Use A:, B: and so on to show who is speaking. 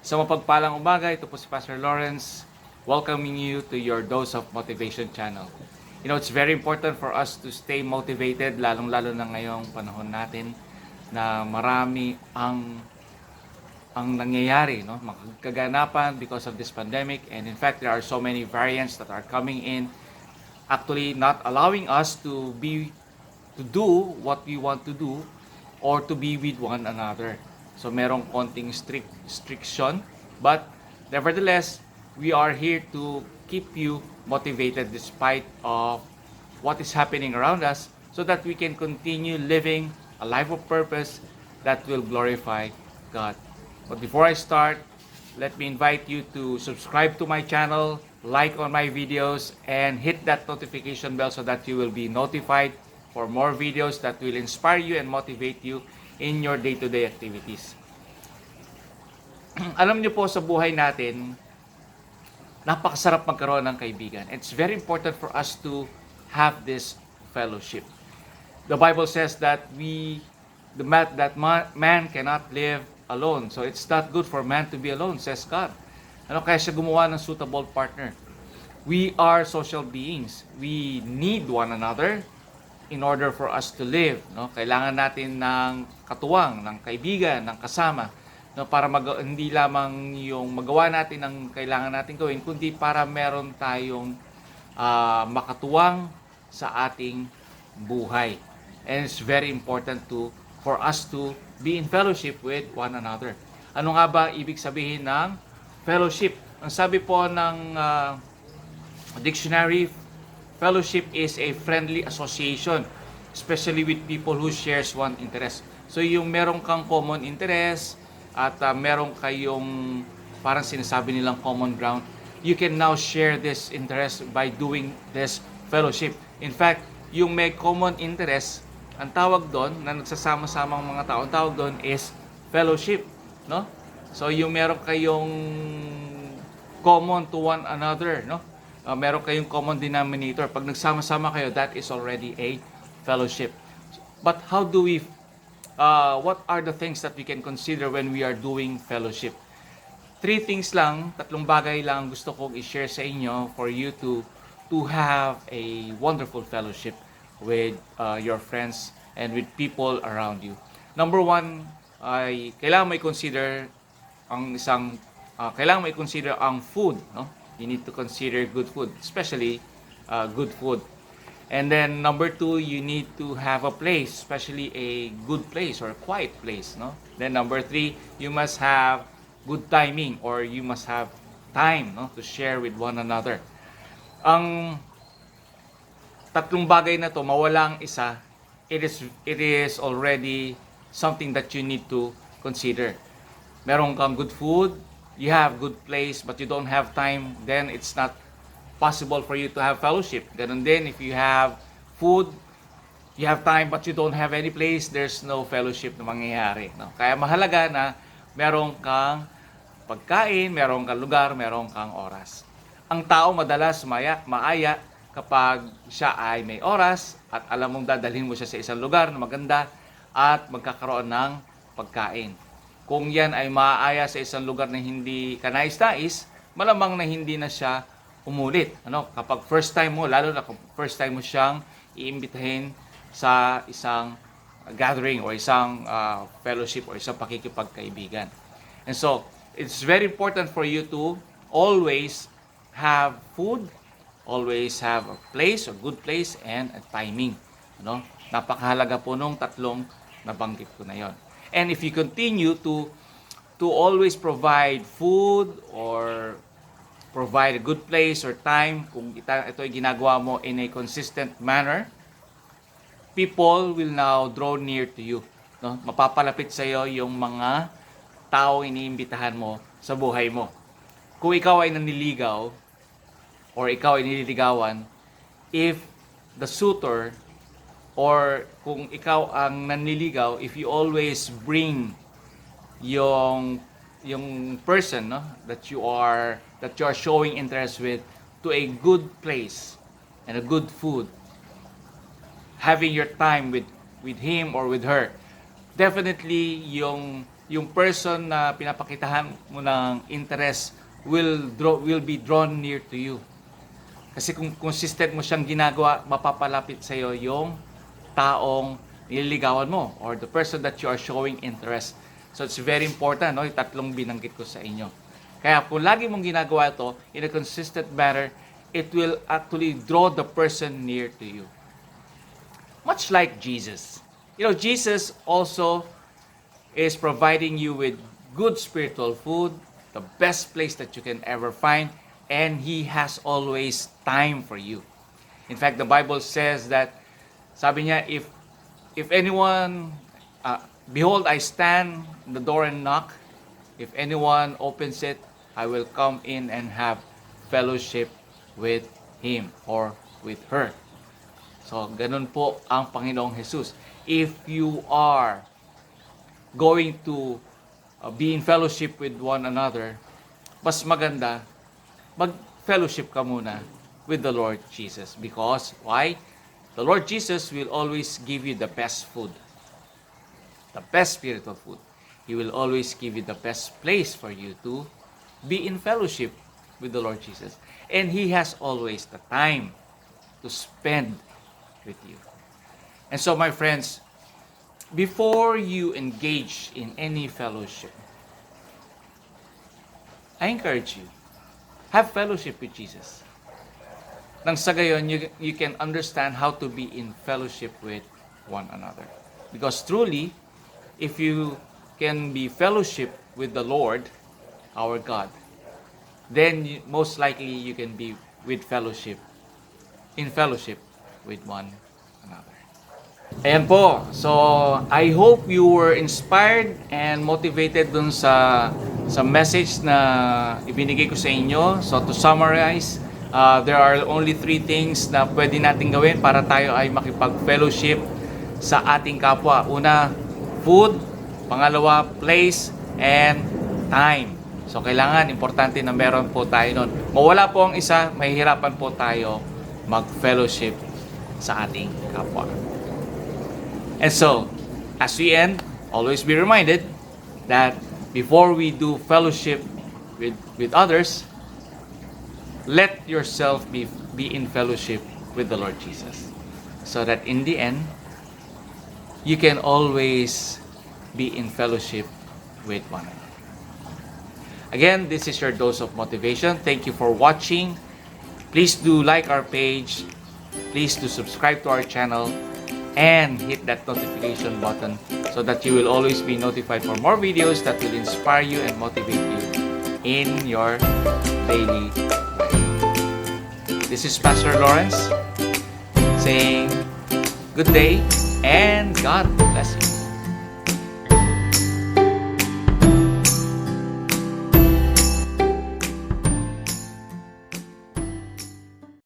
A: Sa mapagpalang umaga, ito po si Pastor Lawrence, welcoming you to your Dose of Motivation channel. You know, it's very important for us to stay motivated, lalong-lalo na ngayong panahon natin na marami ang nangyayari, no? Kaganapan because of this pandemic, and in fact, there are so many variants that are coming in, actually not allowing us to do what we want to do or to be with one another. So merong konting restriction, but nevertheless, we are here to keep you motivated despite of what is happening around us so that we can continue living a life of purpose that will glorify God. But before I start, let me invite you to subscribe to my channel, like on my videos, and hit that notification bell so that you will be notified for more videos that will inspire you and motivate you in your day-to-day activities. Alam niyo po, sa buhay natin, napakasarap magkaroon ng kaibigan. It's very important for us to have this fellowship. The Bible says that man cannot live alone. So it's not good for man to be alone, says God. Kaya siya gumawa ng suitable partner. We are social beings. We need one another in order for us to live, no? Kailangan natin ng katuwang, ng kaibigan, ng kasama, no? Para hindi lamang yung magawa natin ang kailangan natin gawin, kundi para meron tayong makatuwang sa ating buhay. And it's very important for us to be in fellowship with one another. Ano nga ba ibig sabihin ng fellowship? Ang sabi po ng dictionary, fellowship is a friendly association, especially with people who shares one interest. So yung meron kang common interest at meron kayong parang sinasabi nilang common ground, you can now share this interest by doing this fellowship. In fact, yung may common interest, ang tawag doon na nagsasama-sama ang mga tao, ang tawag doon is fellowship, no? So yung meron kayong common to one another, no? Meron kayong common denominator. Pag nagsama-sama kayo, that is already a fellowship. But how do we, what are the things that we can consider when we are doing fellowship? 3 things lang, 3 bagay lang gusto kong i-share sa inyo for you to have a wonderful fellowship with your friends and with people around you. Number 1, ay kailangan mo i-consider ang food, no? You need to consider good food, especially good food. And then number 2, you need to have a place, especially a good place or a quiet place, no? Then number 3, you must have good timing, or you must have time, no, to share with one another. Ang 3 bagay na to, mawala ang isa, it is already something that you need to consider. Meron kang good food, you have good place, but you don't have time, then it's not possible for you to have fellowship. Ganun din, if you have food, you have time, but you don't have any place, there's no fellowship na mangyayari, no? Kaya mahalaga na meron kang pagkain, meron kang lugar, meron kang oras. Ang tao madalas maaya kapag siya ay may oras at alam mong dadalhin mo siya sa isang lugar na maganda at magkakaroon ng pagkain. Kung yan ay maaaya sa isang lugar na hindi ka nais-nais, malamang na hindi na siya umulit. Kapag first time mo, lalo na kung first time mo siyang iimbitahin sa isang gathering o isang fellowship o isang pakikipagkaibigan. And so, it's very important for you to always have food, always have a place, a good place, and a timing. Napakahalaga po nung 3 nabanggit ko na yon. And if you continue to always provide food or provide a good place or time, kung ito ay ginagawa mo in a consistent manner, people will now draw near to you. No? Mapapalapit sa iyo yung mga tao iniimbitahan mo sa buhay mo. Kung ikaw ay nanliligaw or ikaw ay nililigawan, if the suitor or kung ikaw ang nanliligaw, if you always bring yung person, no, that you are showing interest with to a good place and a good food, having your time with him or with her, definitely yung yung person na pinapakitahan mo ng interest will be drawn near to you. Kasi kung consistent mo siyang ginagawa, mapapalapit sa iyo yung taong nililigawan mo or the person that you are showing interest. So it's very important, no? Yung tatlong binanggit ko sa inyo. Kaya kung lagi mong ginagawa ito in a consistent manner, it will actually draw the person near to you. Much like Jesus. You know, Jesus also is providing you with good spiritual food, the best place that you can ever find, and He has always time for you. In fact, the Bible says that, sabi niya, if anyone, behold, I stand in the door and knock. If anyone opens it, I will come in and have fellowship with him or with her. So, ganun po ang Panginoong Jesus. If you are going to be in fellowship with one another, mas maganda, mag-fellowship ka muna with the Lord Jesus. Because, why? The Lord Jesus will always give you the best food, the best spiritual food. He will always give you the best place for you to be in fellowship with the Lord Jesus. And He has always the time to spend with you. And so, my friends, before you engage in any fellowship, I encourage you, have fellowship with Jesus. Nang sa gayon, you can understand how to be in fellowship with one another. Because truly, if you can be fellowship with the Lord, our God, then most likely you can be in fellowship with one another. Ayan po. So, I hope you were inspired and motivated dun sa message na ibinigay ko sa inyo. So, to summarize, there are only 3 things na pwede natin gawin para tayo ay makipag-fellowship sa ating kapwa. Una, food. Pangalawa, place. And time. So, kailangan, importante na meron po tayo nun. Mawala po ang isa, mahihirapan po tayo mag-fellowship sa ating kapwa. And so, as we end, always be reminded that before we do fellowship with others, let yourself be in fellowship with the Lord Jesus. So that in the end, you can always be in fellowship with one another. Again, this is your dose of motivation. Thank you for watching. Please do like our page. Please do subscribe to our channel. And hit that notification button so that you will always be notified for more videos that will inspire you and motivate you in your daily life. This is Pastor Lawrence saying good day and God bless you.